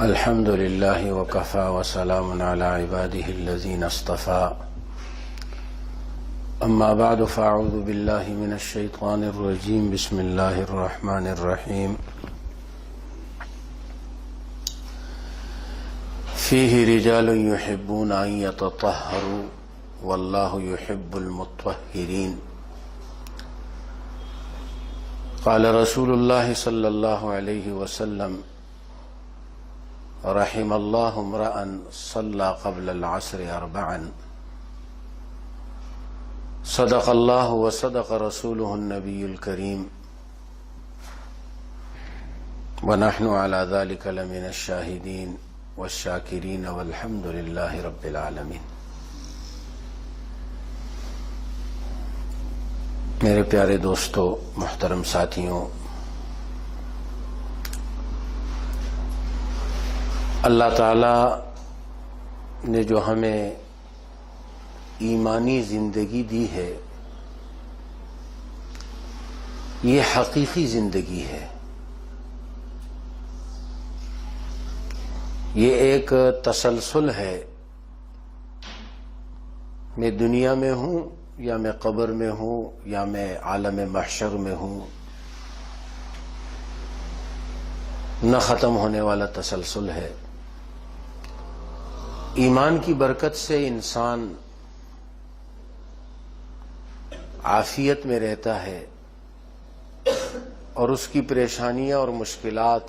الحمد لله وكفى وسلام على عباده الذين اصطفى أما بعد فأعوذ بالله من الشيطان الرجيم بسم الله الرحمن الرحيم فيه رجال يحبون أن يتطهروا والله يحب المطهرين قال رسول الله صلى الله عليه وسلم رحم الله امرأ صلى قبل العصر أربعا صدق الله وصدق رسوله النبي الكريم ونحن على ذلك لمن الشاهدين والشاكرين والحمد لله رب العالمين۔ میرے پیارے دوستو، محترم ساتھیوں، اللہ تعالی نے جو ہمیں ایمانی زندگی دی ہے، یہ حقیقی زندگی ہے۔ یہ ایک تسلسل ہے، میں دنیا میں ہوں یا میں قبر میں ہوں یا میں عالم محشر میں ہوں، نہ ختم ہونے والا تسلسل ہے۔ ایمان کی برکت سے انسان عافیت میں رہتا ہے اور اس کی پریشانیاں اور مشکلات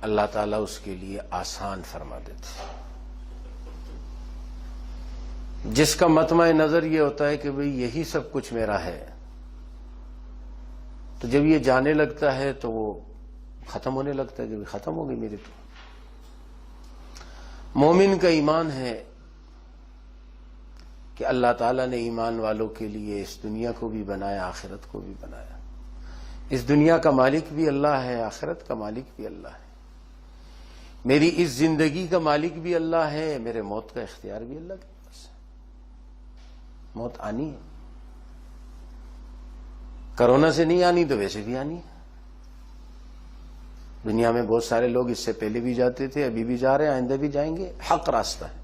اللہ تعالیٰ اس کے لیے آسان فرما دیتے ہیں۔ جس کا مطمع نظر یہ ہوتا ہے کہ بھئی یہی سب کچھ میرا ہے، تو جب یہ جانے لگتا ہے تو وہ ختم ہونے لگتا ہے کہ ختم ہو گئی میری تو۔ مومن کا ایمان ہے کہ اللہ تعالیٰ نے ایمان والوں کے لیے اس دنیا کو بھی بنایا، آخرت کو بھی بنایا۔ اس دنیا کا مالک بھی اللہ ہے، آخرت کا مالک بھی اللہ ہے، میری اس زندگی کا مالک بھی اللہ ہے، میرے موت کا اختیار بھی اللہ کے پاس ہے۔ موت آنی ہے، کرونا سے نہیں آنی تو ویسے بھی آنی ہے۔ دنیا میں بہت سارے لوگ اس سے پہلے بھی جاتے تھے، ابھی بھی جا رہے ہیں، آئندہ بھی جائیں گے، حق راستہ ہے۔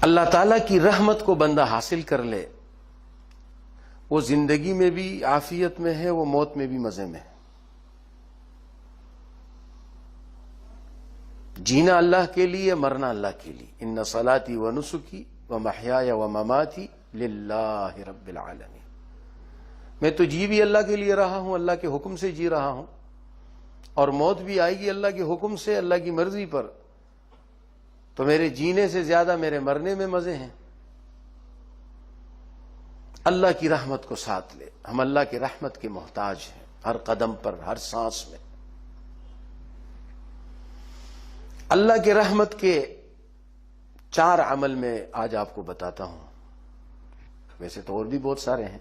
اللہ تعالیٰ کی رحمت کو بندہ حاصل کر لے، وہ زندگی میں بھی عافیت میں ہے، وہ موت میں بھی مزے میں ہے۔ جینا اللہ کے لیے، مرنا اللہ کے لیے۔ ان صلاتی و نسکی و محیای و مماتی للہ رب العالمین۔ میں تو جی بھی اللہ کے لیے رہا ہوں، اللہ کے حکم سے جی رہا ہوں، اور موت بھی آئے گی اللہ کے حکم سے، اللہ کی مرضی پر۔ تو میرے جینے سے زیادہ میرے مرنے میں مزے ہیں۔ اللہ کی رحمت کو ساتھ لے، ہم اللہ کی رحمت کے محتاج ہیں، ہر قدم پر، ہر سانس میں۔ اللہ کی رحمت کے 4 عمل میں آج آپ کو بتاتا ہوں، ویسے تو اور بھی بہت سارے ہیں۔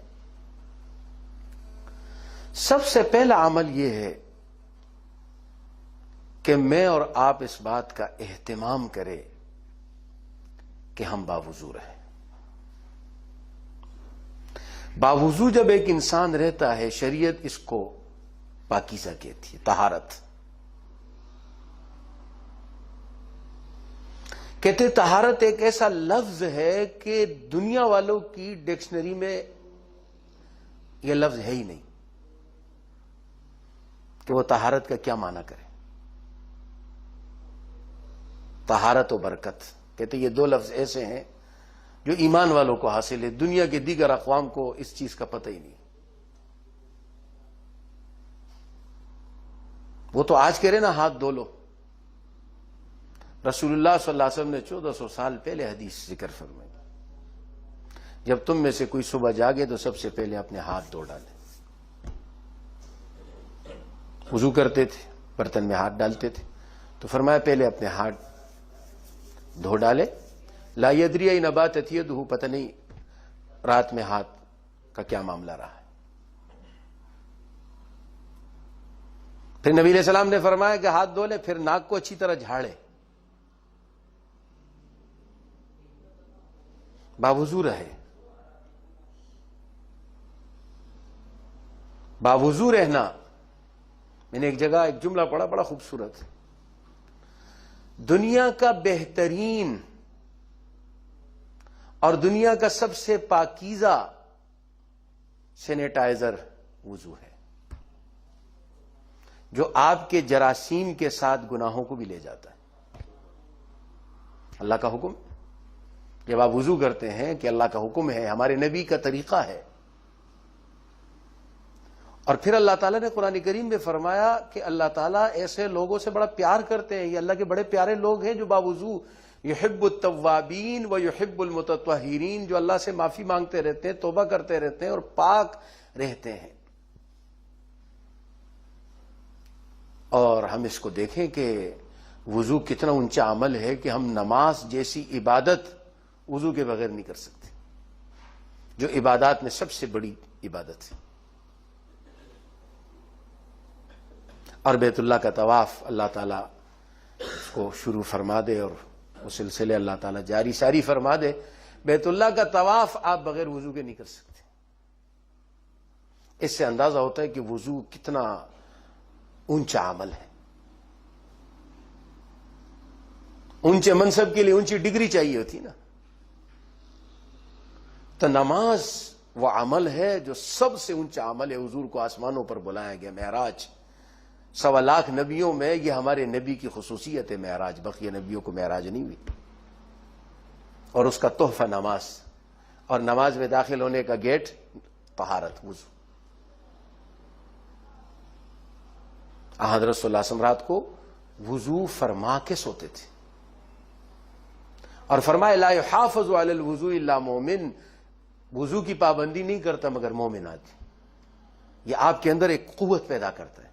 سب سے پہلا عمل یہ ہے کہ میں اور آپ اس بات کا اہتمام کریں کہ ہم باوضو رہیں۔ باوضو جب ایک انسان رہتا ہے، شریعت اس کو پاکیزہ کہتی ہے، طہارت کہتے۔ طہارت ایک ایسا لفظ ہے کہ دنیا والوں کی ڈکشنری میں یہ لفظ ہے ہی نہیں کہ وہ طہارت کا کیا معنی کرے۔ طہارت و برکت کہتے یہ 2 لفظ ایسے ہیں جو ایمان والوں کو حاصل ہے، دنیا کے دیگر اقوام کو اس چیز کا پتہ ہی نہیں۔ وہ تو آج کہہ رہے نا ہاتھ دھو لو، رسول اللہ صلی اللہ علیہ وسلم نے 1400 سال پہلے حدیث ذکر فرمائی، جب تم میں سے کوئی صبح جاگے تو سب سے پہلے اپنے ہاتھ دھو ڈالے۔ وضو کرتے تھے، برتن میں ہاتھ ڈالتے تھے، تو فرمایا پہلے اپنے ہاتھ دھو ڈالے۔ لا یدری این باتت یدہ، پتہ نہیں رات میں ہاتھ کا کیا معاملہ رہا ہے۔ پھر نبی علیہ السلام نے فرمایا کہ ہاتھ دھو لے، پھر ناک کو اچھی طرح جھاڑے، باوضو رہے۔ باوضو رہنا. میں نے ایک جگہ ایک جملہ پڑھا بڑا خوبصورت، دنیا کا بہترین اور دنیا کا سب سے پاکیزہ سینیٹائزر وضو ہے، جو آپ کے جراثیم کے ساتھ گناہوں کو بھی لے جاتا ہے. اللہ کا حکم، جب آپ وضو کرتے ہیں کہ اللہ کا حکم ہے، ہمارے نبی کا طریقہ ہے. اور پھر اللہ تعالیٰ نے قرآن کریم میں فرمایا کہ اللہ تعالیٰ ایسے لوگوں سے بڑا پیار کرتے ہیں، یہ اللہ کے بڑے پیارے لوگ ہیں جو باوضو یحب التوابین و یحب المتطہرین، جو اللہ سے معافی مانگتے رہتے ہیں، توبہ کرتے رہتے ہیں اور پاک رہتے ہیں. اور ہم اس کو دیکھیں کہ وضو کتنا اونچا عمل ہے کہ ہم نماز جیسی عبادت وضو کے بغیر نہیں کر سکتے، جو عبادات میں سب سے بڑی عبادت ہے. اور بیت اللہ کا طواف اللہ تعالیٰ اس کو شروع فرما دے اور وہ سلسلے اللہ تعالیٰ جاری ساری فرما دے. بیت اللہ کا طواف آپ بغیر وضو کے نہیں کر سکتے. اس سے اندازہ ہوتا ہے کہ وضو کتنا اونچا عمل ہے. اونچے منصب کے لیے اونچی ڈگری چاہیے ہوتی نا. تو نماز وہ عمل ہے جو سب سے اونچا عمل ہے. حضور کو آسمانوں پر بلایا گیا، معراج. 1.25 لاکھ نبیوں میں یہ ہمارے نبی کی خصوصیت ہے معراج، بقیہ نبیوں کو معراج نہیں ہوئی. اور اس کا تحفہ نماز، اور نماز میں داخل ہونے کا گیٹ طہارت، وضو. حضرت صلی اللہ علیہ وسلم رات کو وضو فرما کے سوتے تھے، اور فرمایا لا يحافظ علی الوضوء الا مومن، وضو کی پابندی نہیں کرتا مگر مومن آدمی. یہ آپ کے اندر ایک قوت پیدا کرتا ہے.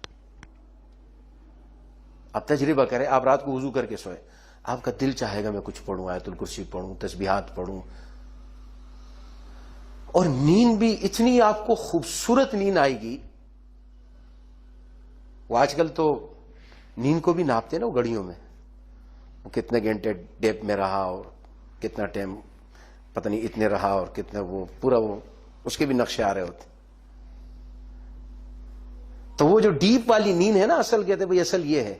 آپ تجربہ کریں، آپ رات کو وضو کر کے سوئے، آپ کا دل چاہے گا میں کچھ پڑھوں، آیت الکرسی پڑھوں، تسبیحات پڑھوں، اور نیند بھی اتنی آپ کو خوبصورت نیند آئے گی. وہ آج کل تو نیند کو بھی ناپتے نا وہ گھڑیوں میں، وہ کتنے گھنٹے ڈیپ میں رہا اور کتنا ٹائم پتہ نہیں اتنے رہا اور کتنا، وہ پورا وہ اس کے بھی نقشے آ رہے ہوتے. تو وہ جو ڈیپ والی نیند ہے نا، اصل کہتے ہیں بھئی اصل یہ ہے.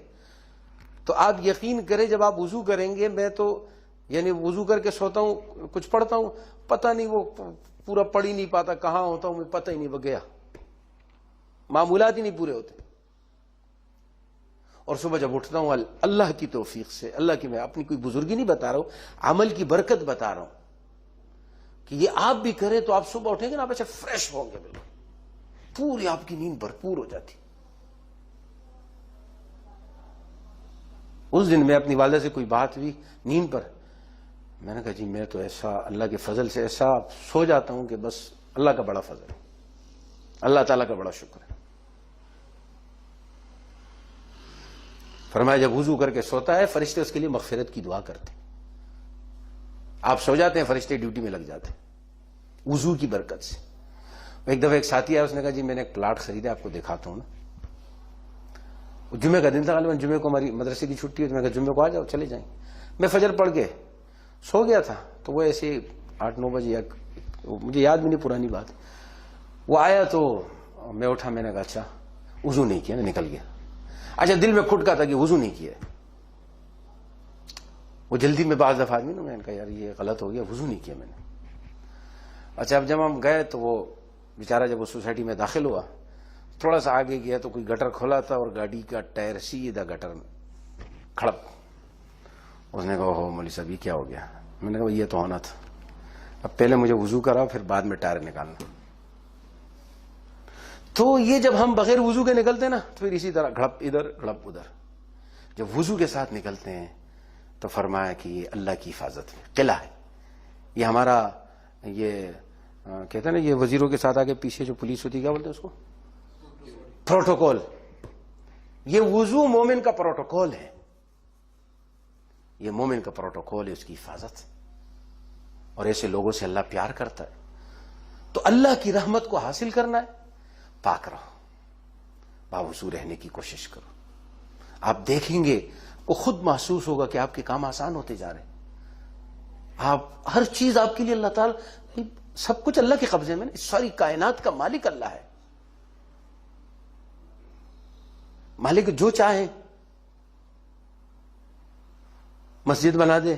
تو آپ یقین کریں جب آپ وضو کریں گے، میں تو یعنی وضو کر کے سوتا ہوں، کچھ پڑھتا ہوں، پتہ نہیں وہ پورا پڑھ ہی نہیں پاتا، کہاں ہوتا ہوں مجھے پتہ ہی نہیں، وہ گیا، معمولات ہی نہیں پورے ہوتے. اور صبح جب اٹھتا ہوں اللہ کی توفیق سے، اللہ کی، میں اپنی کوئی بزرگی نہیں بتا رہا ہوں، عمل کی برکت بتا رہا ہوں کہ یہ آپ بھی کریں تو آپ صبح اٹھیں گے نا، آپ ایسے فریش ہوں گے، بالکل پوری آپ کی نیند بھرپور ہو جاتی. اس دن میں اپنی والدہ سے کوئی بات ہوئی نیند پر، میں نے کہا جی میں تو ایسا اللہ کے فضل سے ایسا سو جاتا ہوں کہ بس اللہ کا بڑا فضل ہے، اللہ تعالیٰ کا بڑا شکر ہے. فرمایا جب وضو کر کے سوتا ہے فرشتے اس کے لیے مغفرت کی دعا کرتے ہیں. آپ سو جاتے ہیں فرشتے ڈیوٹی میں لگ جاتے ہیں وضو کی برکت سے. ایک دفعہ ایک ساتھی آیا، اس نے کہا جی میں نے ایک پلاٹ خریدا، آپ کو دکھاتا ہوں نا. جمعے کا دن تھا، غالباً جمعے کو ہماری مدرسے کی چھٹی ہے، تو میں کہا جمعے کو آ جاؤ چلے جائیں. میں فجر پڑھ کے سو گیا تھا، تو وہ ایسے 8-9 بجے، یا مجھے یاد بھی نہیں پرانی بات، وہ آیا تو میں اٹھا، میں نے کہا اچھا وضو نہیں کیا، میں نکل گیا. اچھا دل میں کھٹکا تھا کہ وضو نہیں کیا. وہ جلدی میں بعض دفعہ آدمی نا، میں نے کہا یار یہ غلط ہو گیا، وضو نہیں کیا میں نے. اچھا اب جب ہم گئے تو وہ بیچارہ جب وہ سوسائٹی میں داخل ہوا، تھوڑا سا آگے گیا تو کوئی گٹر کھولا تھا اور گاڑی کا ٹائر سیدھا گٹر میں کھڑپ. اس نے کہا ہو مولوی صاحب یہ کیا ہو گیا؟ میں نے کہا یہ تو ہونا تھا، اب پہلے مجھے وضو کرا پھر بعد میں ٹائر نکالنا. تو یہ جب ہم بغیر وضو کے نکلتے ہیں نا تو پھر اسی طرح گھڑپ ادھر گھڑپ ادھر. جب وضو کے ساتھ نکلتے ہیں تو فرمایا کہ یہ اللہ کی حفاظت میں قلعہ ہے. یہ ہمارا یہ کہتے ہیں نا، یہ وزیروں کے ساتھ آگے پیچھے جو پولیس ہوتی ہے کیا بولتے ہیں اس کو، پروٹوکول. یہ وضو مومن کا پروٹوکول ہے، یہ مومن کا پروٹوکول ہے، اس کی حفاظت. اور ایسے لوگوں سے اللہ پیار کرتا ہے. تو اللہ کی رحمت کو حاصل کرنا ہے، پاک رہو، باوضو رہنے کی کوشش کرو. آپ دیکھیں گے وہ خود محسوس ہوگا کہ آپ کے کام آسان ہوتے جا رہے ہیں. آپ ہر چیز آپ کے لیے اللہ تعالیٰ، سب کچھ اللہ کے قبضے میں، ساری کائنات کا مالک اللہ ہے. مالک جو چاہے مسجد بنا دے،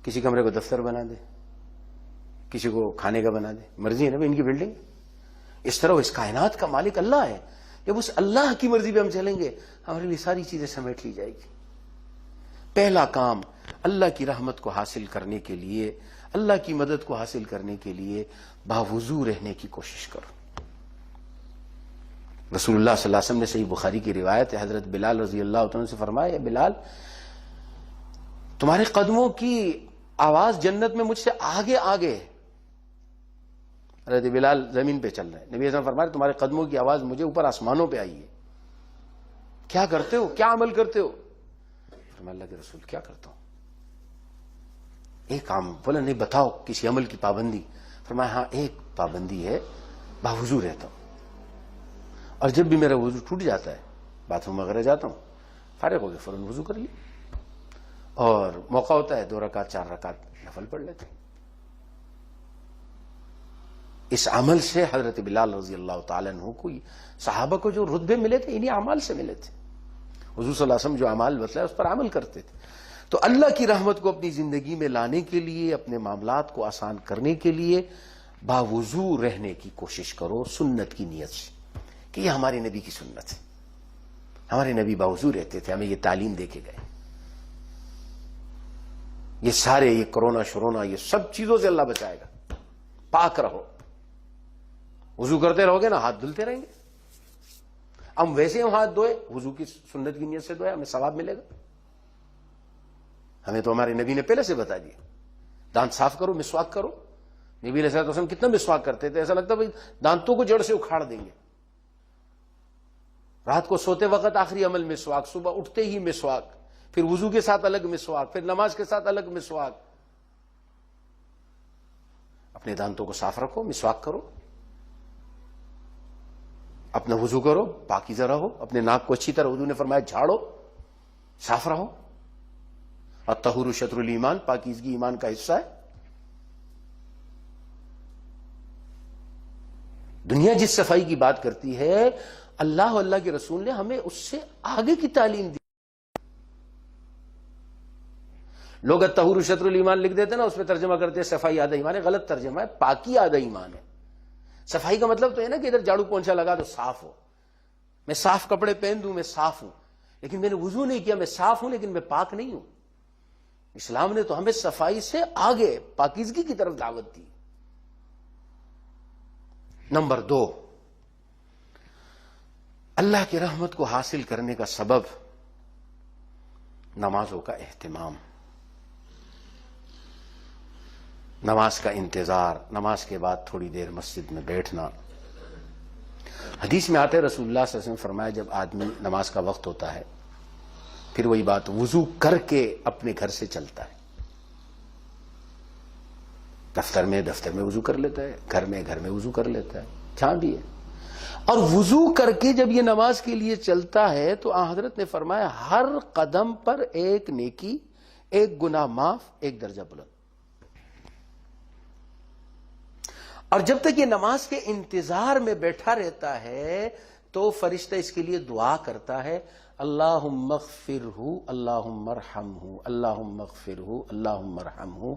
کسی کمرے کو دفتر بنا دے، کسی کو کھانے کا بنا دے، مرضی ہے نا ان کی بلڈنگ. اس طرح اس کائنات کا مالک اللہ ہے. جب اس اللہ کی مرضی پہ ہم چلیں گے ہمارے لیے ساری چیزیں سمیٹ لی جائے گی. پہلا کام اللہ کی رحمت کو حاصل کرنے کے لیے، اللہ کی مدد کو حاصل کرنے کے لیے باوضو رہنے کی کوشش کرو. رسول اللہ صلی اللہ علیہ وسلم نے صحیح بخاری کی روایت ہے، حضرت بلال رضی اللہ عنہ سے فرمایا، بلال تمہارے قدموں کی آواز جنت میں مجھ سے آگے آگے ہے. حضرت بلال زمین پہ چل رہے ہیں، نبی اعظم فرمایا تمہارے قدموں کی آواز مجھے اوپر آسمانوں پہ آئی ہے. کیا کرتے ہو، کیا عمل کرتے ہو؟ فرمایا اللہ کے رسول کیا کرتا ہوں؟ ایک کام. بولا نہیں بتاؤ کسی عمل کی پابندی. فرمایا ہاں ایک پابندی ہے، باوضو رہتا ہوں، اور جب بھی میرا وضو ٹوٹ جاتا ہے باتھ روم وغیرہ جاتا ہوں، فارغ ہو گیا فوراً وضو کر لیا، اور موقع ہوتا ہے 2 رکعت 4 رکعت نفل پڑھ لیتے ہیں. اس عمل سے حضرت بلال رضی اللہ تعالیٰ عنہ کو، صحابہ کو جو رتبے ملے تھے انہی اعمال سے ملے تھے. حضور صلی اللہ علیہ وسلم جو اعمال بتلائے اس پر عمل کرتے تھے. تو اللہ کی رحمت کو اپنی زندگی میں لانے کے لیے، اپنے معاملات کو آسان کرنے کے لیے باوضو رہنے کی کوشش کرو، سنت کی نیت سے کہ یہ ہمارے نبی کی سنت ہے. ہمارے نبی باوضو رہتے تھے، ہمیں یہ تعلیم دے کے گئے. یہ سارے یہ کرونا شرونا یہ سب چیزوں سے اللہ بچائے گا. پاک رہو، وضو کرتے رہو گے نا ہاتھ دھلتے رہیں گے. ہم ویسے ہم ہاتھ دھوئے، وضو کی سنت کی نیت سے دھوئے، ہمیں ثواب ملے گا. ہمیں تو ہمارے نبی نے پہلے سے بتا دیا، دانت صاف کرو، مسواک کرو. نبی علیہ السلام کتنا مسواک کرتے تھے، ایسا لگتا بھائی دانتوں کو جڑ سے اکھاڑ دیں گے. رات کو سوتے وقت آخری عمل مسواک، صبح اٹھتے ہی مسواک، پھر وضو کے ساتھ الگ مسواک، پھر نماز کے ساتھ الگ مسواک. اپنے دانتوں کو صاف رکھو، مسواک کرو، اپنا وضو کرو، پاکیزہ رہو. اپنے ناک کو اچھی طرح، حضور نے فرمایا جھاڑو، صاف رہو. الطہور شطر الایمان، پاکیزگی ایمان کا حصہ ہے. دنیا جس صفائی کی بات کرتی ہے، اللہ اور اللہ کے رسول نے ہمیں اس سے آگے کی تعلیم دی. لوگ الطہور شطر الایمان لکھ دیتے نا، اس میں ترجمہ کرتے ہیں صفائی آدھا ایمان ہے. غلط ترجمہ ہے، پاکی آدھا ایمان ہے. صفائی کا مطلب تو ہے نا کہ ادھر جھاڑو پونچھا لگا تو صاف ہو. میں صاف کپڑے پہن دوں، میں صاف ہوں، لیکن میں نے وضو نہیں کیا، میں صاف ہوں لیکن میں پاک نہیں ہوں. اسلام نے تو ہمیں صفائی سے آگے پاکیزگی کی طرف دعوت دی. نمبر 2، اللہ کی رحمت کو حاصل کرنے کا سبب نمازوں کا اہتمام، نماز کا انتظار، نماز کے بعد تھوڑی دیر مسجد میں بیٹھنا. حدیث میں آتے رسول اللہ صلی اللہ علیہ وسلم فرمایا جب آدمی نماز کا وقت ہوتا ہے پھر وہی بات وضو کر کے اپنے گھر سے چلتا ہے. دفتر میں وضو کر لیتا ہے، گھر میں وضو کر لیتا ہے، جہاں بھی ہے. اور وضو کر کے جب یہ نماز کے لیے چلتا ہے تو آن حضرت نے فرمایا ہر قدم پر ایک نیکی، ایک گناہ معاف، ایک درجہ بلند. اور جب تک یہ نماز کے انتظار میں بیٹھا رہتا ہے تو فرشتہ اس کے لیے دعا کرتا ہے، اللہم اغفرہ، اللہم ارحمہ، اللہم اغفرہ، اللہم ارحمہ.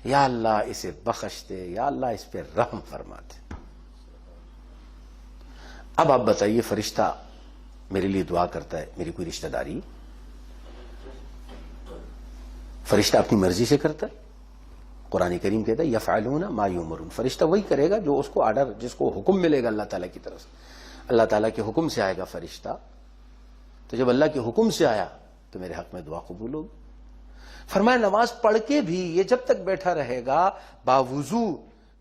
یا اللہ اسے بخش دے، یا اللہ اس پہ رحم فرما دے. اب آپ بتائیے، فرشتہ میرے لیے دعا کرتا ہے، میری کوئی رشتہ داری؟ فرشتہ اپنی مرضی سے کرتا ہے؟ قرآن کریم کہتا ہے یفعلون ما یؤمرون. فرشتہ وہی کرے گا جو اس کو آرڈر، جس کو حکم ملے گا اللہ تعالیٰ کی طرف سے. اللہ تعالیٰ کے حکم سے آئے گا فرشتہ، تو جب اللہ کے حکم سے آیا تو میرے حق میں دعا قبول ہوگی. فرمایا نماز پڑھ کے بھی یہ جب تک بیٹھا رہے گا باوضو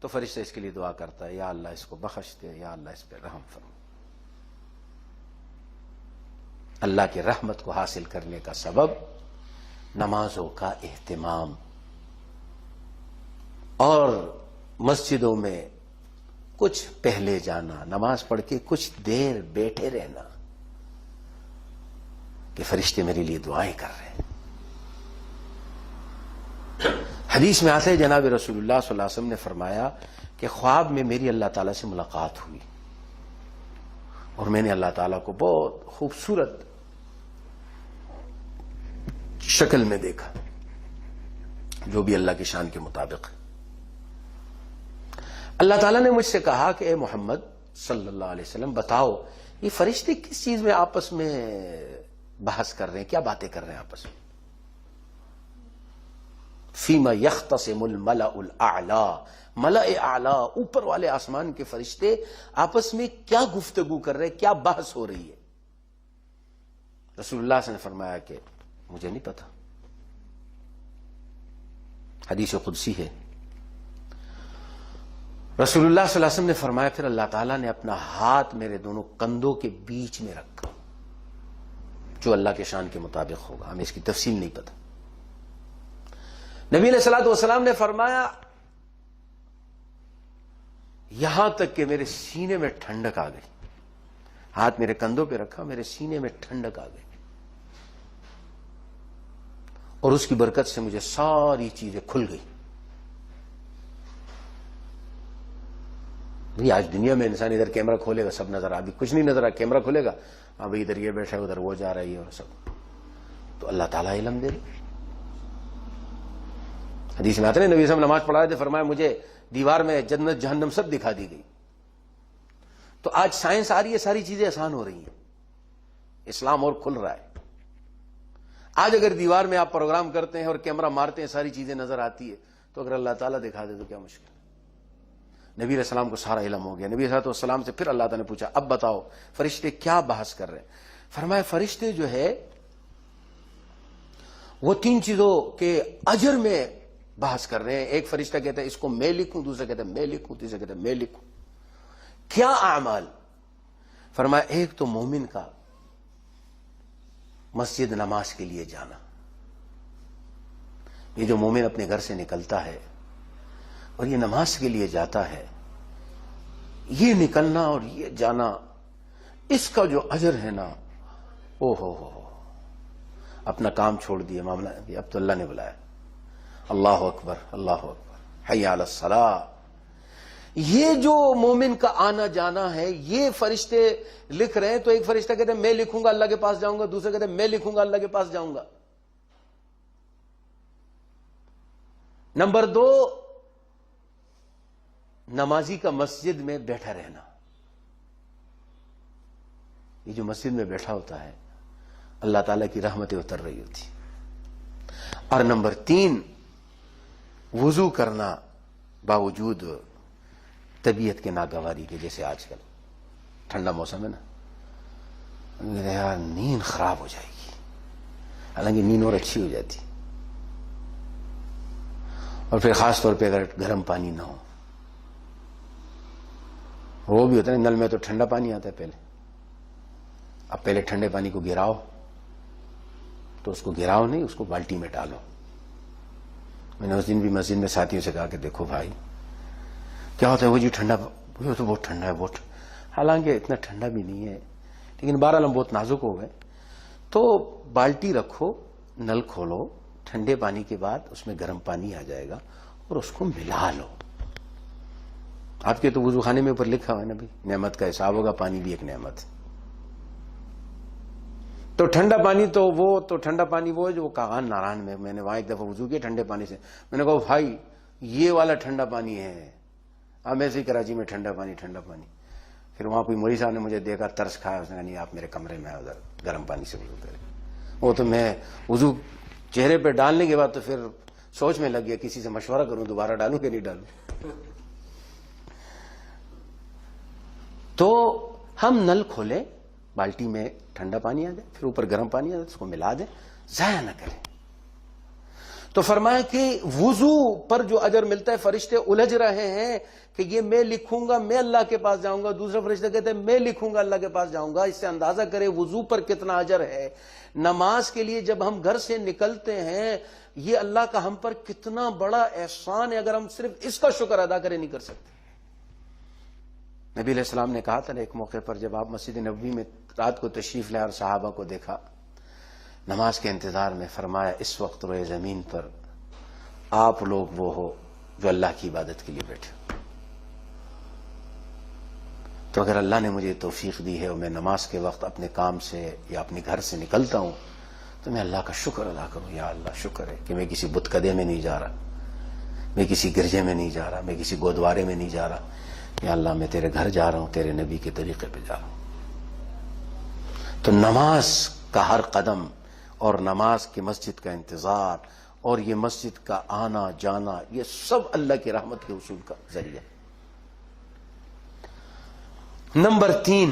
تو فرشتہ اس کے لیے دعا کرتا ہے، یا اللہ اس کو بخش دے، یا اللہ اس پہ رحم فرما. اللہ کی رحمت کو حاصل کرنے کا سبب نمازوں کا اہتمام، اور مسجدوں میں کچھ پہلے جانا، نماز پڑھ کے کچھ دیر بیٹھے رہنا کہ فرشتے میرے لیے دعائیں کر رہے ہیں. حدیث میں آتا ہے جناب رسول اللہ صلی اللہ علیہ وسلم نے فرمایا کہ خواب میں میری اللہ تعالیٰ سے ملاقات ہوئی. اور میں نے اللہ تعالیٰ کو بہت خوبصورت شکل میں دیکھا، جو بھی اللہ کی شان کے مطابق ہے۔ اللہ تعالیٰ نے مجھ سے کہا کہ اے محمد صلی اللہ علیہ وسلم بتاؤ یہ فرشتے کس چیز میں آپس میں بحث کر رہے ہیں، کیا باتیں کر رہے ہیں آپس میں؟ فیما یختصم الملأ الاعلی، ملأ اعلی، اوپر والے آسمان کے فرشتے آپس میں کیا گفتگو کر رہے ہیں، کیا بحث ہو رہی ہے؟ رسول اللہ صلی اللہ علیہ وسلم نے فرمایا کہ مجھے نہیں پتا۔ حدیث قدسی ہے، رسول اللہ صلی اللہ علیہ وسلم نے فرمایا پھر اللہ تعالیٰ نے اپنا ہاتھ میرے دونوں کندھوں کے بیچ میں رکھا، جو اللہ کے شان کے مطابق ہوگا، ہمیں اس کی تفصیل نہیں پتا۔ نبی علیہ الصلوۃ والسلام نے فرمایا یہاں تک کہ میرے سینے میں ٹھنڈک آ گئی، ہاتھ میرے کندھوں پہ رکھا، میرے سینے میں ٹھنڈک آ گئی، اور اس کی برکت سے مجھے ساری چیزیں کھل گئی۔ آج دنیا میں انسان ادھر کیمرہ کھولے گا سب نظر، ابھی کچھ نہیں نظر آ، کیمرہ کھولے گا ہاں بھائی ادھر یہ بیٹھا ہے ادھر وہ جا رہی ہے اور سب، تو اللہ تعالیٰ علم دے رہے۔ حدیث میں آتے ہیں نبی صلی اللہ علیہ وسلم نماز پڑھا رہے تھے، فرمایا مجھے دیوار میں جنت جہنم سب دکھا دی گئی۔ تو آج سائنس آ رہی ہے، ساری چیزیں آسان ہو رہی ہیں، اسلام اور کھل رہا ہے۔ آج اگر دیوار میں آپ پروگرام کرتے ہیں اور کیمرہ مارتے ہیں ساری چیزیں نظر آتی ہے، تو اگر اللہ تعالیٰ دکھا دے تو کیا مشکل ہے؟ نبی علیہ السلام کو سارا علم ہو گیا۔ نبی علیہ السلام سے پھر اللہ تعالیٰ نے پوچھا اب بتاؤ فرشتے کیا بحث کر رہے ہیں؟ فرمایا فرشتے جو ہے وہ تین چیزوں کے اجر میں بحث کر رہے ہیں۔ ایک فرشتہ کہتا ہے اس کو میں لکھوں، دوسرا کہتا ہے میں لکھوں، تیسرا کہتا ہے میں لکھوں۔ کیا اعمال؟ فرمایا ایک تو مومن کا مسجد نماز کے لیے جانا، یہ جو مومن اپنے گھر سے نکلتا ہے اور یہ نماز کے لیے جاتا ہے، یہ نکلنا اور یہ جانا، اس کا جو اجر ہے نا، او ہو اپنا کام چھوڑ دیا، معاملہ اب تو اللہ نے بلایا، اللہ اکبر اللہ اکبر حی علی الصلاۃ۔ یہ جو مومن کا آنا جانا ہے یہ فرشتے لکھ رہے ہیں۔ تو ایک فرشتہ کہتے ہیں میں لکھوں گا اللہ کے پاس جاؤں گا، دوسرا کہتے ہیں میں لکھوں گا اللہ کے پاس جاؤں گا۔ نمبر دو، نمازی کا مسجد میں بیٹھا رہنا، یہ جو مسجد میں بیٹھا ہوتا ہے اللہ تعالیٰ کی رحمتیں اتر رہی ہوتی۔ اور نمبر تین، وضو کرنا باوجود طبیعت کے ناگواری کے، جیسے آج کل ٹھنڈا موسم ہے نا، یار نیند خراب ہو جائے گی، حالانکہ نیند اور اچھی ہو جاتی، اور پھر خاص طور پہ اگر گرم پانی نہ ہو، وہ بھی ہوتا ہے نل میں تو ٹھنڈا پانی آتا ہے پہلے، اب پہلے ٹھنڈے پانی کو گراؤ، تو اس کو گراؤ نہیں، اس کو بالٹی میں ڈالو۔ میں نے اس دن بھی مسجد میں ساتھیوں سے کہا کہ دیکھو بھائی کیا ہوتا ہے، وہ جی ٹھنڈا، وہ تو بہت ٹھنڈا ہے بہت، حالانکہ اتنا ٹھنڈا بھی نہیں ہے، لیکن بہرحال ہم بہت نازک ہو گئے۔ تو بالٹی رکھو، نل کھولو، ٹھنڈے پانی کے بعد اس میں گرم پانی آ جائے گا اور اس کو ملا لو۔ آپ کے تو وضو خانے میں اوپر لکھا ہوا ہے نا بھائی نعمت کا حساب ہوگا، پانی بھی ایک نعمت ہے۔ تو ٹھنڈا پانی تو ٹھنڈا پانی وہ ہے جو کاغان ناران میں نے وہاں ایک دفعہ وضو کیا ٹھنڈے پانی سے، میں نے کہا بھائی یہ والا ٹھنڈا پانی ہے، ہم ایسے ہی کراچی میں ٹھنڈا پانی۔ پھر وہاں کوئی مولوی صاحب نے مجھے دیکھا، ترس کھایا، اس نے کہا نہیں آپ میرے کمرے میں ادھر گرم پانی سے وضو کریں۔ وہ تو میں وضو چہرے پہ ڈالنے کے بعد تو پھر سوچ میں لگ گیا کسی سے مشورہ کروں دوبارہ ڈالوں کہ نہیں ڈالوں۔ تو ہم نل کھولیں، بالٹی میں ٹھنڈا پانی آ جائے، پھر اوپر گرم پانی آ جائے، اس کو ملا دیں، ضائع نہ کریں۔ تو فرمایا کہ وضو پر جو اجر ملتا ہے، فرشتے الجھ رہے ہیں کہ یہ میں لکھوں گا میں اللہ کے پاس جاؤں گا، دوسرا فرشتہ کہتے ہیں میں لکھوں گا اللہ کے پاس جاؤں گا۔ اس سے اندازہ کرے وضو پر کتنا اجر ہے۔ نماز کے لیے جب ہم گھر سے نکلتے ہیں، یہ اللہ کا ہم پر کتنا بڑا احسان ہے، اگر ہم صرف اس کا شکر ادا کریں نہیں کر سکتے۔ نبی علیہ السلام نے کہا تھا ایک موقع پر جب آپ مسجد نبوی میں رات کو تشریف لائے اور صحابہ کو دیکھا نماز کے انتظار میں، فرمایا اس وقت روئے زمین پر آپ لوگ وہ ہو جو اللہ کی عبادت کے لیے بیٹھے، تو اگر اللہ نے مجھے توفیق دی ہے اور میں نماز کے وقت اپنے کام سے یا اپنے گھر سے نکلتا ہوں تو میں اللہ کا شکر ادا کروں، یا اللہ شکر ہے کہ میں کسی بت قدے میں نہیں جا رہا، میں کسی گرجے میں نہیں جا رہا، میں کسی گودوارے میں نہیں جا رہا، یا اللہ میں تیرے گھر جا رہا ہوں، تیرے نبی کے طریقے پہ جا رہا ہوں۔ تو نماز کا ہر قدم اور نماز کی مسجد کا انتظار اور یہ مسجد کا آنا جانا، یہ سب اللہ کی رحمت کے حصول کا ذریعہ ہے۔ نمبر 3،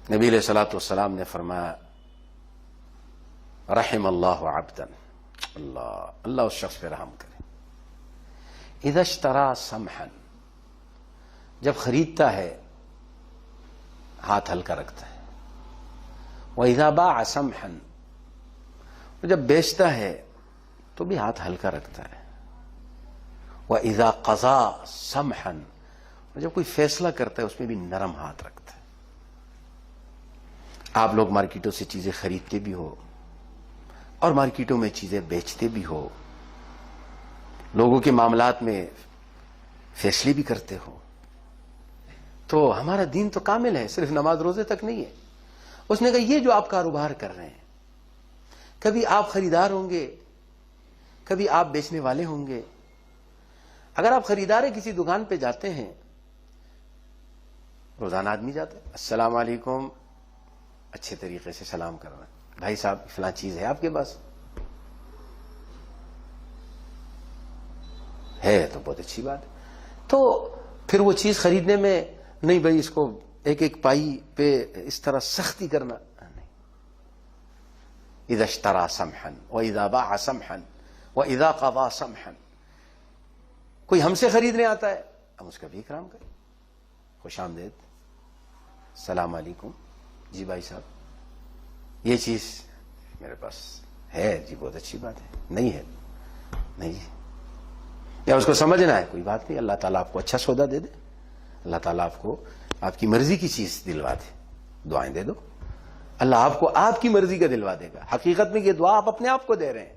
نبی علیہ الصلوۃ والسلام نے فرمایا رحم اللہ عبدا، اللہ اس شخص پہ رحم کرے، اذا اشترى سمحا، جب خریدتا ہے ہاتھ ہلکا رکھتا ہے، واذا باع سمحا، جب بیچتا ہے تو بھی ہاتھ ہلکا رکھتا ہے، واذا قضى سمحا، جب کوئی فیصلہ کرتا ہے اس میں بھی نرم ہاتھ رکھتا ہے۔ آپ لوگ مارکیٹوں سے چیزیں خریدتے بھی ہو اور مارکیٹوں میں چیزیں بیچتے بھی ہو، لوگوں کے معاملات میں فیصلے بھی کرتے ہو، تو ہمارا دین تو کامل ہے، صرف نماز روزے تک نہیں ہے۔ اس نے کہا یہ جو آپ کاروبار کر رہے ہیں، کبھی آپ خریدار ہوں گے، کبھی آپ بیچنے والے ہوں گے۔ اگر آپ خریدار کسی دکان پہ جاتے ہیں، روزانہ آدمی جاتا ہے، السلام علیکم، اچھے طریقے سے سلام کرنا، بھائی صاحب فلاں چیز ہے آپ کے پاس؟ ہے تو بہت اچھی بات ہے۔ تو پھر وہ چیز خریدنے میں نہیں بھائی اس کو ایک ایک پائی پہ اس طرح سختی کرنا نہیں۔ اذا اشترى سمحا واذا باع سمحا واذا قضى سمحا، کوئی ہم سے خریدنے آتا ہے ہم اس کا بھی اکرام کریں، خوش آمدید، السلام علیکم، جی بھائی صاحب یہ چیز میرے پاس ہے، جی بہت اچھی بات ہے، نہیں ہے نہیں جی، یا اس کو سمجھنا ہے کوئی بات نہیں، اللہ تعالیٰ آپ کو اچھا سودا دے دے، اللہ تعالیٰ آپ کو آپ کی مرضی کی چیز دلوا دے، دعائیں دے دو، اللہ آپ کو آپ کی مرضی کا دلوا دے گا۔ حقیقت میں یہ دعا آپ اپنے آپ کو دے رہے ہیں،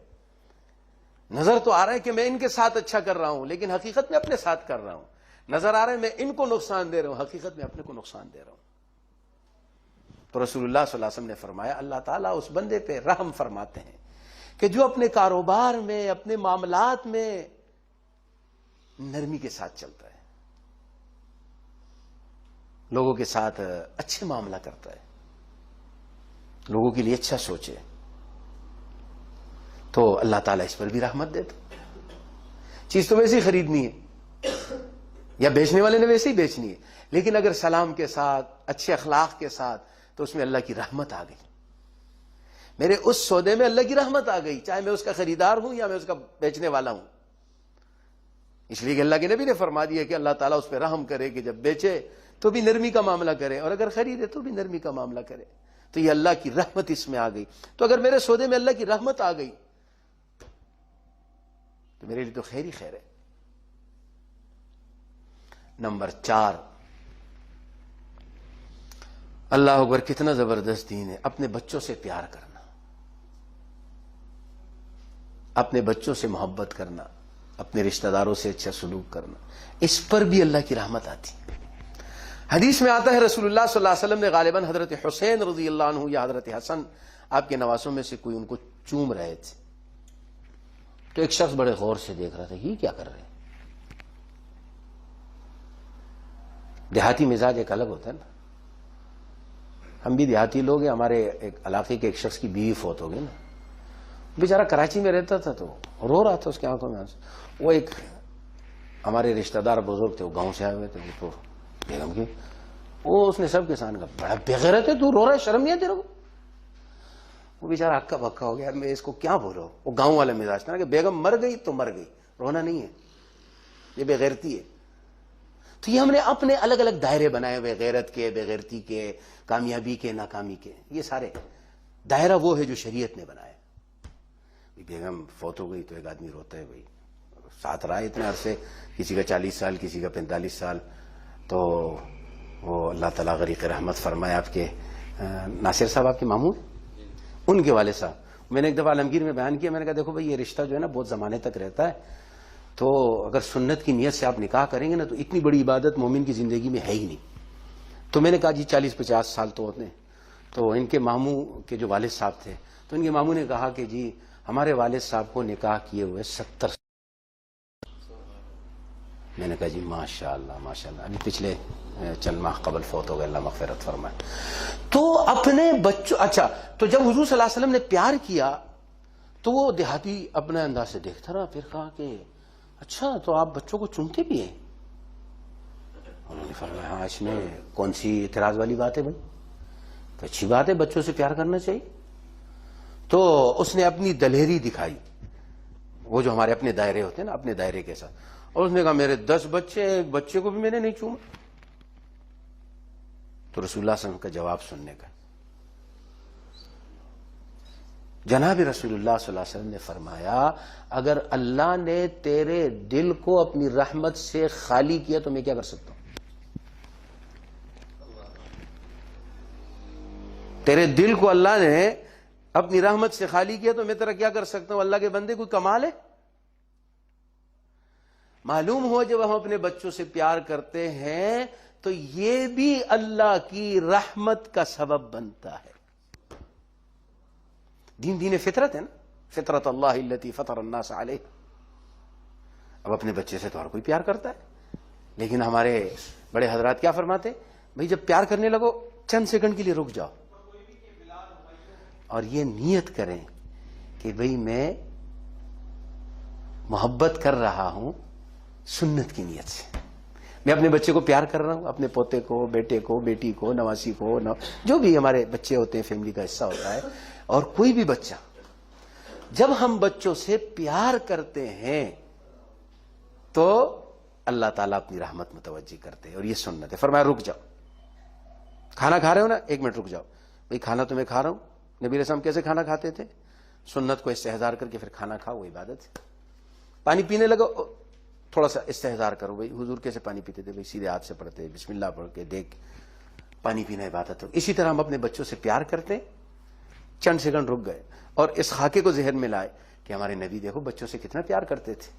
نظر تو آ رہا ہے کہ میں ان کے ساتھ اچھا کر رہا ہوں، لیکن حقیقت میں اپنے ساتھ کر رہا ہوں۔ نظر آ رہا ہے میں ان کو نقصان دے رہا ہوں، حقیقت میں اپنے کو نقصان دے رہا ہوں۔ تو رسول اللہ صلی اللہ علیہ وسلم نے فرمایا اللہ تعالیٰ اس بندے پہ رحم فرماتے ہیں کہ جو اپنے کاروبار میں، اپنے معاملات میں نرمی کے ساتھ چلتا ہے، لوگوں کے ساتھ اچھے معاملہ کرتا ہے، لوگوں کے لیے اچھا سوچے، تو اللہ تعالیٰ اس پر بھی رحمت دیتا۔ چیز تو ویسے ہی خریدنی ہے یا بیچنے والے نے ویسے ہی بیچنی ہے، لیکن اگر سلام کے ساتھ، اچھے اخلاق کے ساتھ، تو اس میں اللہ کی رحمت آ گئی، میرے اس سودے میں اللہ کی رحمت آ گئی، چاہے میں اس کا خریدار ہوں یا میں اس کا بیچنے والا ہوں۔ اس لیے کہ اللہ کے نبی نے فرما دیا کہ اللہ تعالیٰ اس پہ رحم کرے کہ جب بیچے تو بھی نرمی کا معاملہ کرے اور اگر خریدے تو بھی نرمی کا معاملہ کرے۔ تو یہ اللہ کی رحمت اس میں آ گئی۔ تو اگر میرے سودے میں اللہ کی رحمت آ گئی تو میرے لیے تو خیر ہی خیر ہے۔ نمبر 4، اللہ اکبر، کتنا زبردست دین ہے، اپنے بچوں سے پیار کرنا، اپنے بچوں سے محبت کرنا، اپنے رشتہ داروں سے اچھا سلوک کرنا، اس پر بھی اللہ کی رحمت آتی ہے۔ حدیث میں آتا ہے رسول اللہ صلی اللہ علیہ وسلم نے غالباً حضرت حسین رضی اللہ عنہ یا حضرت حسن، آپ کے نواسوں میں سے کوئی ان کو چوم رہے تھے، تو ایک شخص بڑے غور سے دیکھ رہا تھا یہ کیا کر رہے ہیں۔ دیہاتی مزاج ایک الگ ہوتا ہے نا، ہم بھی دیہاتی لوگ ہیں، ہمارے ایک علاقے کے ایک شخص کی بیوی فوت ہو گئی نا، بیچارہ کراچی میں رہتا تھا تو رو رہا تھا، اس کی آنکھوں میں آنسو۔ وہ ایک ہمارے رشتہ دار بزرگ تھے، وہ گاؤں سے آئے ہوئے تھے، تو بیگم کی وہ اس نے سب کے سامنے کہا بڑا بےغیرت ہے تو رو رہا ہے، شرم نہیں ہے تیرے کو؟ وہ بیچارہ ہکا بکا ہو گیا، میں اس کو کیا بولوں۔ وہ گاؤں والا مزاج تھا نا کہ بیگم مر گئی تو مر گئی، رونا نہیں ہے، یہ بے غیرتی ہے۔ تو یہ ہم نے اپنے الگ الگ دائرے بنائے ہوئے، غیرت کے، بے غیرتی کے، کامیابی کے، ناکامی کے، یہ سارے دائرہ وہ ہے جو شریعت نے بنایا۔ بیگم فوت ہو گئی تو ایک آدمی روتا ہے، بھائی ساتھ رہا ہے اتنے عرصے، کسی کا 40 سال، کسی کا 45 سال، تو وہ اللہ تعالیٰ غریق رحمت فرمائے۔ آپ کے ناصر صاحب آپ کے ماموں، ان کے والد صاحب، میں نے ایک دفعہ عالمگیر میں بیان کیا، میں نے کہا دیکھو بھائی یہ رشتہ جو ہے نا بہت زمانے تک رہتا ہے، تو اگر سنت کی نیت سے آپ نکاح کریں گے نا تو اتنی بڑی عبادت مومن کی زندگی میں ہے ہی نہیں. تو میں نے کہا جی 40-50 سال تو ہوتے ہیں. تو ان کے ماموں کے جو والد صاحب تھے تو ان کے ماموں نے کہا کہ جی ہمارے والد صاحب کو نکاح کیے ہوئے 70. میں نے کہا جی ماشاء اللہ ماشاء اللہ. ابھی پچھلے چند ماہ قبل فوت ہو گئے, اللہ مغفرت فرمائے. تو اپنے بچوں, اچھا تو جب حضور صلی اللہ علیہ وسلم نے پیار کیا تو وہ دیہاتی اپنے انداز سے دیکھتا رہا. پھر کہا کہ اچھا تو آپ بچوں کو چنتے بھی ہیں؟ انہوں نے فرمایا ہاں, اس میں کون سی اعتراض والی بات ہے بھائی, تو اچھی بات ہے, بچوں سے پیار کرنا چاہیے. تو اس نے اپنی دلیری دکھائی, وہ جو ہمارے اپنے دائرے ہوتے ہیں نا, اپنے دائرے کے ساتھ, اور اس نے کہا میرے 10 بچے, ایک بچے کو بھی میں نے نہیں چوما. تو رسول اللہ صلی اللہ علیہ وسلم کا جواب سننے کا, جناب رسول اللہ صلی اللہ علیہ وسلم نے فرمایا اگر اللہ نے تیرے دل کو اپنی رحمت سے خالی کیا تو میں کیا کر سکتا ہوں؟ تیرے دل کو اللہ نے اپنی رحمت سے خالی کیا تو میں تیرا کیا کر سکتا ہوں؟ اللہ کے بندے کوئی کمال ہے؟ معلوم ہو جب ہم اپنے بچوں سے پیار کرتے ہیں تو یہ بھی اللہ کی رحمت کا سبب بنتا ہے. دین فطرت ہے نا, فطرت اللہ التی فطر الناس علیہ. اب اپنے بچے سے تو ہر کوئی پیار کرتا ہے, لیکن ہمارے بڑے حضرات کیا فرماتے, بھئی جب پیار کرنے لگو چند سیکنڈ کے لیے رک جاؤ اور یہ نیت کریں کہ بھئی میں محبت کر رہا ہوں سنت کی نیت سے. میں اپنے بچے کو پیار کر رہا ہوں, اپنے پوتے کو, بیٹے کو, بیٹی کو, نواسی کو, جو بھی ہمارے بچے ہوتے ہیں, فیملی کا حصہ ہوتا ہے. اور کوئی بھی بچہ, جب ہم بچوں سے پیار کرتے ہیں تو اللہ تعالیٰ اپنی رحمت متوجہ کرتے ہیں, اور یہ سنت ہے. فرمایا رک جاؤ, کھانا کھا رہے ہو نا, 1 منٹ رک جاؤ. بھئی کھانا تو میں کھا رہا ہوں. نبی علیہ السلام کیسے کھانا کھاتے تھے؟ سنت کو استحضار کر کے پھر کھانا کھاؤ, وہ عبادت ہے. پانی پینے لگو, تھوڑا سا استحضار کرو. بھئی حضور کیسے پانی پیتے تھے؟ بھئی سیدھے ہاتھ سے پڑھتے, بسم اللہ پڑھ کے دیکھ پانی پینا عبادت ہو. اسی طرح ہم اپنے بچوں سے پیار کرتے ہیں, چند سیکنڈ رک گئے اور اس خاکے کو ذہن میں لائے کہ ہمارے نبی دیکھو بچوں سے کتنا پیار کرتے تھے,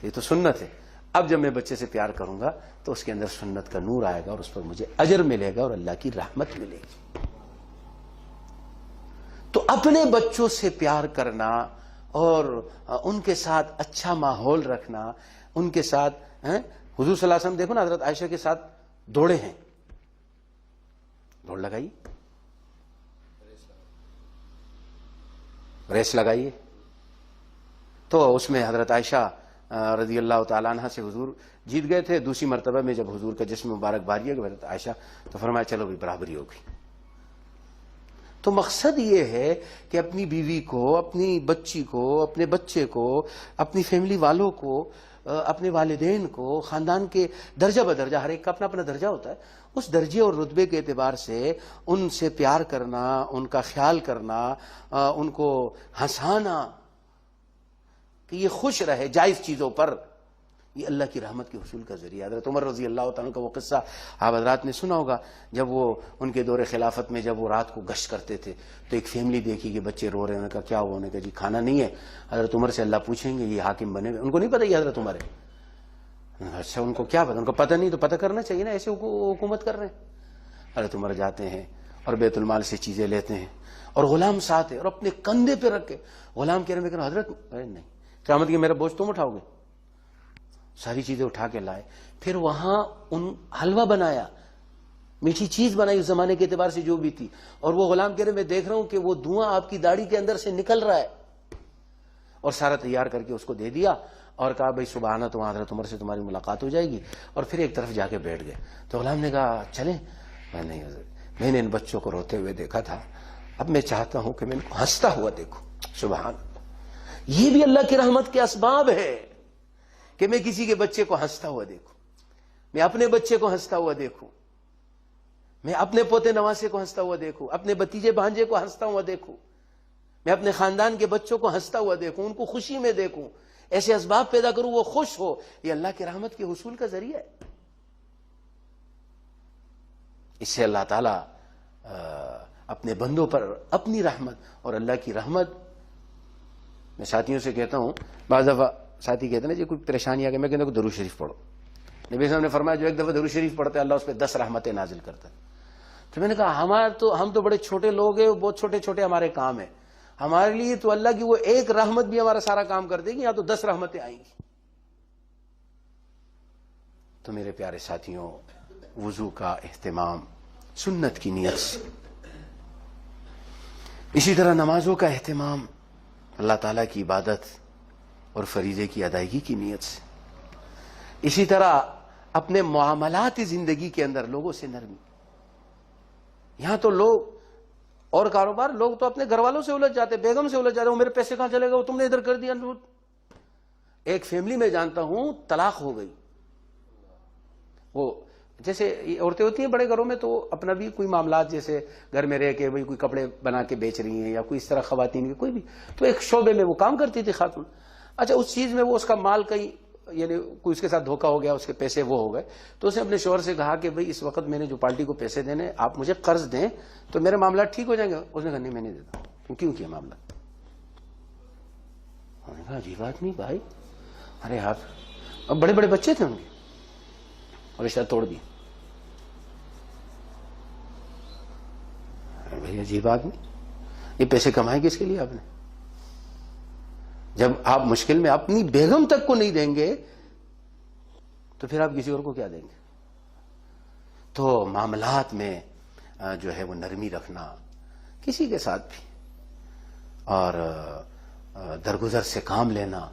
یہ تو سنت ہے. اب جب میں بچے سے پیار کروں گا تو اس کے اندر سنت کا نور آئے گا اور اس پر مجھے اجر ملے گا اور اللہ کی رحمت ملے گی. تو اپنے بچوں سے پیار کرنا اور ان کے ساتھ اچھا ماحول رکھنا, ان کے ساتھ حضور صلی اللہ علیہ وسلم دیکھو نا, حضرت عائشہ کے ساتھ دوڑے ہیں, دوڑ لگائیے, ریس لگائیے. تو اس میں حضرت عائشہ رضی اللہ تعالیٰ عنہ سے حضور جیت گئے تھے. دوسری مرتبہ میں جب حضور کا جسم مبارک بھاری ہے حضرت عائشہ, تو فرمایا چلو بھی برابری ہو گئی. تو مقصد یہ ہے کہ اپنی بیوی کو, اپنی بچی کو, اپنے بچے کو, اپنی فیملی والوں کو, اپنے والدین کو, خاندان کے درجہ بدرجہ, ہر ایک کا اپنا اپنا درجہ ہوتا ہے, اس درجے اور رتبے کے اعتبار سے ان سے پیار کرنا, ان کا خیال کرنا, ان کو ہنسانا کہ یہ خوش رہے جائز چیزوں پر, یہ اللہ کی رحمت کے حصول کا ذریعہ. حضرت عمر رضی اللہ تعالیٰ کا وہ قصہ آپ حضرات نے سنا ہوگا, جب وہ ان کے دور خلافت میں جب وہ رات کو گشت کرتے تھے تو ایک فیملی دیکھی کہ بچے رو رہے ہیں. انہوں نے کہا کیا ہوا؟ انہوں نے کہا جی کھانا نہیں ہے. حضرت عمر سے اللہ پوچھیں گے یہ حاکم بنے گا. ان کو نہیں پتہ یہ حضرت عمر ہے. اچھا ان کو کیا پتا؟ ان کو پتہ نہیں تو پتہ کرنا چاہیے نا, ایسے حکومت کر رہے ہیں. حضرت عمر جاتے ہیں اور بیت المال سے چیزیں لیتے ہیں اور غلام ساتھ ہے اور اپنے کندھے پہ رکھ کے غلام کہہ رہے ہیں حضرت نہیں, قیامت کی میرا بوجھ تم اٹھاؤ گے. ساری چیزیں اٹھا کے لائے. پھر وہاں ان حلوہ بنایا, میٹھی چیز بنائی اس زمانے کے اعتبار سے جو بھی تھی, اور وہ غلام کہہ رہے میں دیکھ رہا ہوں کہ وہ دھواں آپ کی داڑھی کے اندر سے نکل رہا ہے, اور سارا تیار کر کے اس کو دے دیا اور کہا بھائی سبحانہ, تو وہاں حضرت عمر سے تمہاری ملاقات ہو جائے گی. اور پھر ایک طرف جا کے بیٹھ گئے. تو غلام نے کہا چلیں. نہیں حضرت, میں نے ان بچوں کو روتے ہوئے دیکھا تھا, اب میں چاہتا ہوں کہ میں ان کو ہنستا ہوا دیکھوں. سبحان اللہ, یہ بھی اللہ کی رحمت کے اسباب ہے کہ میں کسی کے بچے کو ہنستا ہوا دیکھوں, میں اپنے بچے کو ہنستا ہوا دیکھوں, میں اپنے پوتے نواسے کو ہنستا ہوا دیکھوں, اپنے بھتیجے بھانجے کو ہنستا ہوا دیکھوں, میں اپنے خاندان کے بچوں کو ہنستا ہوا دیکھوں, ان کو خوشی میں دیکھوں, ایسے اسباب پیدا کروں وہ خوش ہو. یہ اللہ کی رحمت کے حصول کا ذریعہ ہے. اس سے اللہ تعالیٰ اپنے بندوں پر اپنی رحمت, اور اللہ کی رحمت, میں ساتھیوں سے کہتا ہوں بعض دفعہ ساتھی کہتے ہیں نا جی کوئی پریشانی آ گئی، میں کہتا ہوں درود شریف پڑھو. نبی صاحب نے فرمایا جو ایک دفعہ درود شریف پڑھتا ہے اللہ اس پہ 10 رحمتیں نازل کرتا ہے. تو میں نے کہا ہم تو بڑے چھوٹے لوگ ہیں، بہت چھوٹے چھوٹے ہمارے کام ہیں، ہمارے لیے تو اللہ کی وہ ایک رحمت بھی ہمارا سارا کام کر دے گی، یہاں تو 10 رحمتیں آئیں گی. تو میرے پیارے ساتھیوں، وضو کا اہتمام سنت کی نیت سے، اسی طرح نمازوں کا اہتمام اللہ تعالیٰ کی عبادت اور فریضے کی ادائیگی کی نیت سے، اسی طرح اپنے معاملات زندگی کے اندر لوگوں سے نرمی. یہاں تو لوگ اور کاروبار، لوگ تو اپنے گھر والوں سے الجھ جاتے، بیگم سے الجھ جاتے، وہ میرے پیسے کہاں چلے گا، وہ تم نے ادھر کر دیا. ایک فیملی میں جانتا ہوں طلاق ہو گئی. وہ جیسے عورتیں ہوتی ہیں بڑے گھروں میں، تو اپنا بھی کوئی معاملات جیسے گھر میں رہ کے کوئی کپڑے بنا کے بیچ رہی ہیں یا کوئی اس طرح خواتین کی کوئی بھی، تو ایک شعبے میں وہ کام کرتی تھی خاتون. اچھا اس چیز میں وہ اس کا مال کہیں یعنی کوئی اس کے ساتھ دھوکہ ہو گیا، اس کے پیسے وہ ہو گئے، تو اس نے اپنے شوہر سے کہا کہ بھئی اس وقت میں نے جو پارٹی کو پیسے دینے، آپ مجھے قرض دیں تو میرے معاملات ٹھیک ہو جائیں گے. اس نے کہا نہیں میں نہیں دیتا. کیوں کیا معاملہ؟ انہوں نے کہا عجیب بات نہیں بھائی، ارے آپ اب بڑے بڑے بچے تھے ان کے اور رشتہ توڑ دی. بھائی عجیب بات نہیں، یہ پیسے کمائے کس کے لیے آپ نے؟ جب آپ مشکل میں اپنی بیگم تک کو نہیں دیں گے تو پھر آپ کسی اور کو کیا دیں گے؟ تو معاملات میں جو ہے وہ نرمی رکھنا کسی کے ساتھ بھی، اور درگزر سے کام لینا،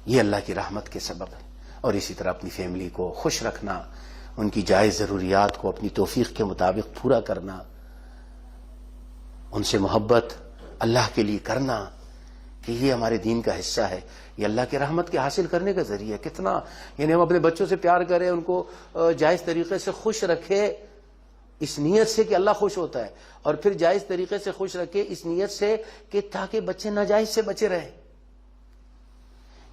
یہ اللہ کی رحمت کے سبب ہے. اور اسی طرح اپنی فیملی کو خوش رکھنا، ان کی جائز ضروریات کو اپنی توفیق کے مطابق پورا کرنا، ان سے محبت اللہ کے لیے کرنا کہ یہ ہمارے دین کا حصہ ہے، یہ اللہ کے رحمت کے حاصل کرنے کا ذریعہ ہے. کتنا یعنی ہم اپنے بچوں سے پیار کریں، ان کو جائز طریقے سے خوش رکھے اس نیت سے کہ اللہ خوش ہوتا ہے، اور پھر جائز طریقے سے خوش رکھے اس نیت سے کہ تاکہ بچے ناجائز سے بچے رہیں.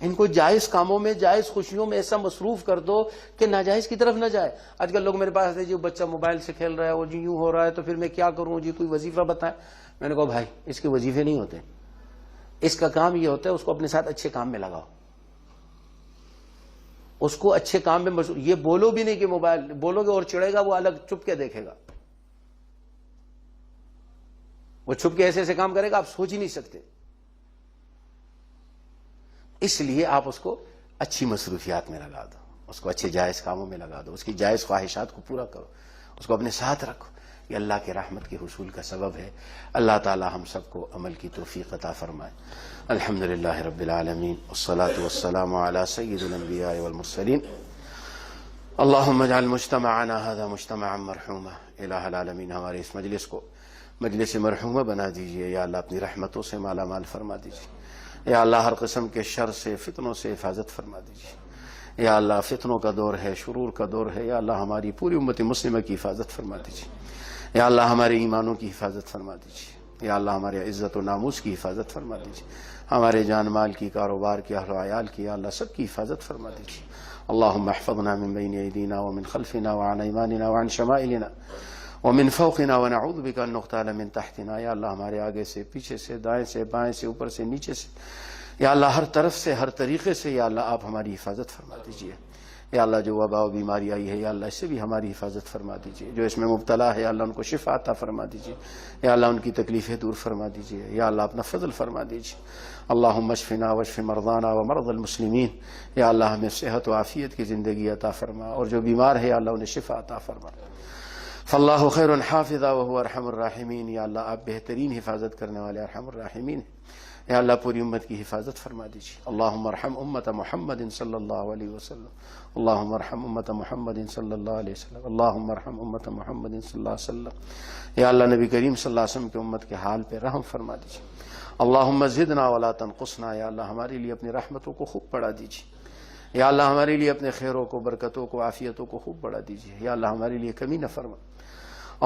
ان کو جائز کاموں میں، جائز خوشیوں میں ایسا مصروف کر دو کہ ناجائز کی طرف نہ جائے. آج کل لوگ میرے پاس آتے جی بچہ موبائل سے کھیل رہا ہے اور جی یوں ہو رہا ہے تو پھر میں کیا کروں جی، کوئی وظیفہ بتائیں. میں نے کہا بھائی اس کے وظیفے نہیں ہوتے، اس کا کام یہ ہوتا ہے اس کو اپنے ساتھ اچھے کام میں لگاؤ، اس کو اچھے کام میں مصروف. یہ بولو بھی نہیں کہ موبائل بولو گے اور چڑھے گا، وہ الگ چھپ کے دیکھے گا، وہ چھپ کے ایسے ایسے کام کرے گا آپ سوچ ہی نہیں سکتے. اس لیے آپ اس کو اچھی مصروفیات میں لگا دو، اس کو اچھے جائز کاموں میں لگا دو، اس کی جائز خواہشات کو پورا کرو، اس کو اپنے ساتھ رکھو. یہ اللہ کے رحمت کے حصول کا سبب ہے. اللہ تعالی ہم سب کو عمل کی توفیق عطا فرمائے. الحمدللہ رب العالمین، والصلاة والسلام علی سید الانبیاء والمرسلین. اللہم اجعل مجتمعنا هذا مجتمعا مرحوما. الہ العالمین ہمارے اس مجلس کو مجلس مرحومہ بنا دیجئے. یا اللہ اپنی رحمتوں سے مالا مال فرما دیجئے. یا اللہ ہر قسم کے شر سے، فتنوں سے حفاظت فرما دیجئے. یا اللہ فتنوں کا دور ہے، شرور کا دور ہے، یا اللہ ہماری پوری امت مسلمہ کی حفاظت فرما دیجئے. یا اللہ ہمارے ایمانوں کی حفاظت فرما دیجئے. یا اللہ ہمارے عزت و ناموس کی حفاظت فرما دیجئے. ہمارے جان مال کی، کاروبار کی، اہل و عیال کی، یا اللہ سب کی حفاظت فرما دیجئے. اللہم احفظنا من بین ایدینا ومن خلفنا وعن ایماننا وعن شمائلنا ومن فوقنا ونعوذ بک ان نغتال من تحتنا. یا اللہ ہمارے آگے سے، پیچھے سے، دائیں سے، بائیں سے، اوپر سے، نیچے سے، یا اللہ ہر طرف سے، ہر طریقے سے یا اللہ آپ ہماری حفاظت فرما دیجئے. یا اللہ جو وبا و بیماری آئی ہے یا اللہ اس سے بھی ہماری حفاظت فرما دیجئے. جو اس میں مبتلا ہے یا اللہ ان کو شفا عطا فرما دیجئے. یا اللہ ان کی تکلیفیں دور فرما دیجئے. یا اللہ اپنا فضل فرما دیجئے. اللہم اشفنا واشف مرضانا ومرض المسلمین. یا اللہ ہمیں صحت و عافیت کی زندگی عطا فرما، اور جو بیمار ہے یا اللہ انہیں شفا عطا فرما. فاللہ خیر حافظا وهو ارحم الراحمین. یا اللہ آپ بہترین حفاظت کرنے والے ارحم الراحمین ہیں. یا اللہ پوری امت کی حفاظت فرما دیجیے. اللہم ارحم امت محمد صلی اللہ علیہ وسلم. اللہم ارحم امت محمد صلی اللہ علیہ وسلم. اللہم ارحم امت محمد صلی اللہ علیہ وسلم. یا اللہ نبی کریم صلی اللہ علیہ وسلم کی امت کے حال پہ رحم فرما دیجیے. اللہم زدنا ولا تنقصنا. یا اللہ ہمارے لیے اپنی رحمتوں کو خوب بڑھا دیجیے. یا اللہ ہمارے لیے اپنے خیروں کو، برکتوں کو، عافیتوں کو خوب بڑھا دیجیے. یا اللہ ہمارے لیے کمی نہ فرما.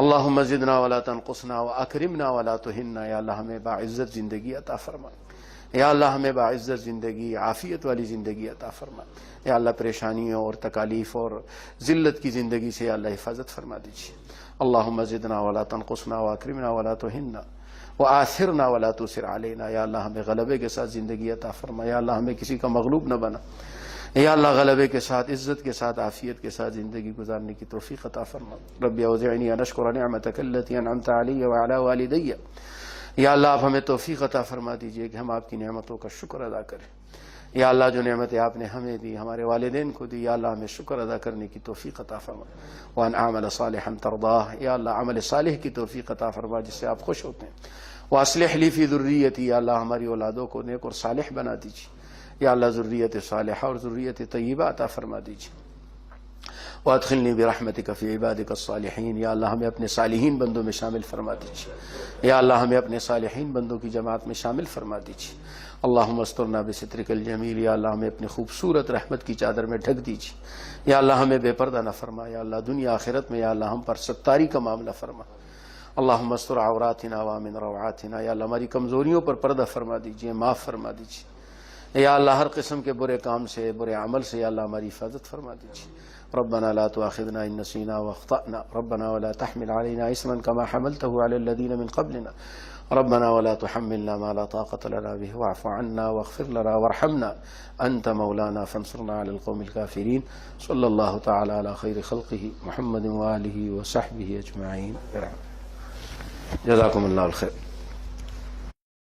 اللہم زدنا ولا تنقصنا واکرمنا ولا تہنا. یا اللہ ہمیں باعزت زندگی عطا فرما. یا اللہ ہمیں باعزت زندگی، عافیت والی زندگی عطا فرما. یا اللہ پریشانیوں اور تکالیف اور ذلت کی زندگی سے یا اللہ حفاظت فرما دیجیے. اللہم زدنا ولا تنقصنا واکرمنا ولا تہنا وآثرنا ولا تؤثر علینا، یا اللہ ہمیں غلبے کے ساتھ زندگی عطا فرما، یا اللہ ہمیں کسی کا مغلوب نہ بنا، یا اللہ غلبے کے ساتھ، عزت کے ساتھ، عافیت کے ساتھ زندگی گزارنے کی توفیق عطا فرما۔ رب اوزعنی ان اشکر نعمتک التی انعمت علی وعلی والدی، یا اللہ آپ ہمیں توفیق عطا فرما دیجئے کہ ہم آپ کی نعمتوں کا شکر ادا کریں۔ یا اللہ جو نعمتیں آپ نے ہمیں دی، ہمارے والدین کو دی، یا اللہ ہمیں شکر ادا کرنے کی توفیق عطا فرما۔ وان اعمل صالحا ترضاہ، یا اللہ عمل صالح کی توفیق عطا فرما جس سے آپ خوش ہوتے ہیں۔ واصلح لی فی ذریتی، یا اللہ ہماری اولادوں کو نیک اور صالح بنا دیجیے، یا اللہ ذریت صالحہ اور ذریت طیبہ عطا فرما دیجیے۔ وادخلنی برحمتک فی عبادک الصالحین، یا اللہ ہمیں اپنے صالحین بندوں میں شامل فرما دیجیے، یا اللہ ہمیں اپنے صالحین بندوں کی جماعت میں شامل فرما دیجیے۔ اللہم استرنا بسترک الجمیل، یا اللہ ہمیں اپنی خوبصورت رحمت کی چادر میں ڈھک دیجیے، یا اللہ ہمیں بے پردہ نہ فرما، یا اللہ دنیا آخرت میں یا اللہ ہم پر ستاری کا معاملہ فرما۔ اللہم استر عوراتنا وامن روعاتنا، یا اللہ ہماری کمزوریوں پر پردہ فرما دیجیے، معاف فرما دیجیے، یا اللہ ہر قسم کے برے کام سے، برے عمل سے یا اللہ ہماری حفاظت فرما دیجیے۔ ربنا لا تؤاخذنا ان نسینا واخطأنا، ربنا ولا تحمل علينا اسما كما حملته على الذين من قبلنا، ربنا ولا تحملنا ما لا طاقة لنا به، واعف عنا واغفر لنا وارحمنا انت مولانا فانصرنا على القوم الكافرين۔ صلی اللہ تعالی علی خیر خلقہ محمد وآلہ وصحبہ اجمعین۔ جزاکم اللہ الخیر۔